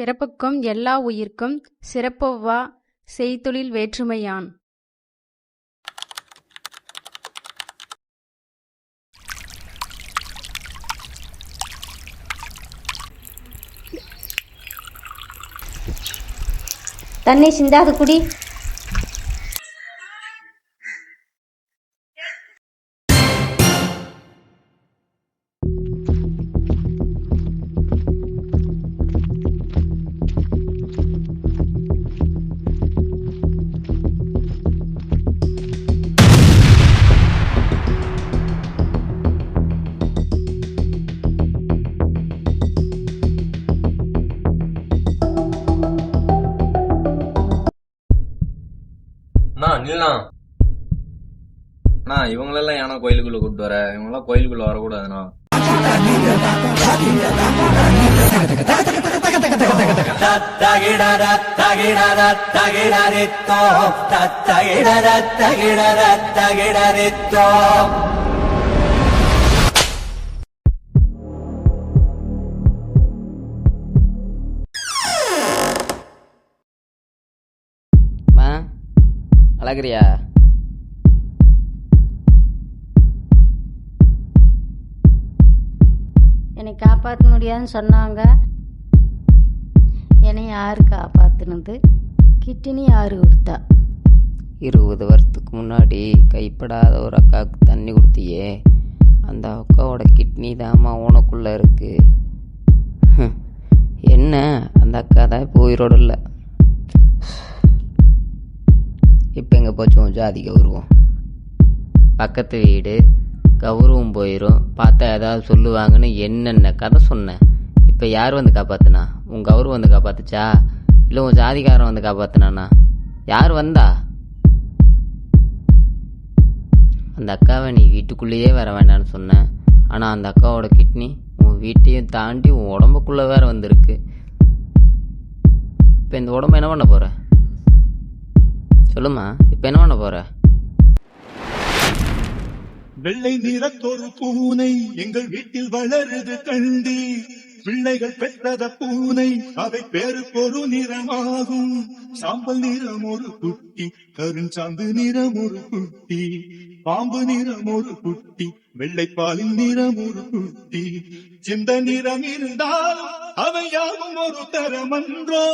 பிறப்புக்கும் எல்லா உயிர்க்கும் சிறப்பொவ்வா செய்தொழில் வேற்றுமையான். தண்ணி சிந்தாது குடி. இவங்களெல்லாம் ஏன்னா கோயிலுக்குள்ள கூப்பிட்டு வர? இவங்கெல்லாம் கோயிலுக்குள்ள வரக்கூடாதுண்ணா. அழகிரியா? என்னை காப்பாற்ற முடியாதுன்னு சொன்னாங்க. என்னை யாரு காப்பாத்துனது? கிட்னி யாரு கொடுத்தா? 20 வருஷத்துக்கு முன்னாடி கைப்படாத ஒரு அக்காவுக்கு தண்ணி கொடுத்தியே, அந்த அக்காவோட கிட்னி தாம்மா உனக்குள்ள இருக்கு. என்ன, அந்த அக்கா தான் இப்போ உயிரோடு இல்லை. இப்போ எங்கே போச்சோம் ஜாதி கௌரவம்? பக்கத்து வீடு கௌரவம் போயிடும், பார்த்தா ஏதாவது சொல்லுவாங்கன்னு என்னென்ன கதை சொன்னேன். இப்போ யார் வந்து காப்பாத்துனா? உன் கௌரவம் வந்து காப்பாத்துச்சா, இல்லை உன் ஜாதிகாரன் வந்து காப்பாத்துனானா? யார் வந்தா? அந்த அக்காவை நீ வீட்டுக்குள்ளேயே வர வேண்டான்னு சொன்னேன். ஆனால் அந்த அக்காவோட கிட்னி உன் வீட்டையும் தாண்டி உன் உடம்புக்குள்ளே வேற வந்திருக்கு. இப்போ இந்த உடம்பு என்ன பண்ண போகிற? சொல்லுமா, இப்போ என்ன பண்ண போகிற? வெள்ளை நிறத்தொரு பூனை எங்கள் வீட்டில் வளருது கண்டி. பிள்ளைகள் பெற்றத பூனை அவை பேருக்கொரு நிறமாகும். சாம்பல் நிறம் ஒரு குட்டி, கருஞ்சாந்து நிறம் ஒரு குட்டி, பாம்பு நிறம் ஒரு குட்டி, வெள்ளைப்பாலின் நிறம் ஒரு குட்டி. சிந்த நிறம் இருந்தால் அவை யாவும் ஒரு தரமன்றோ.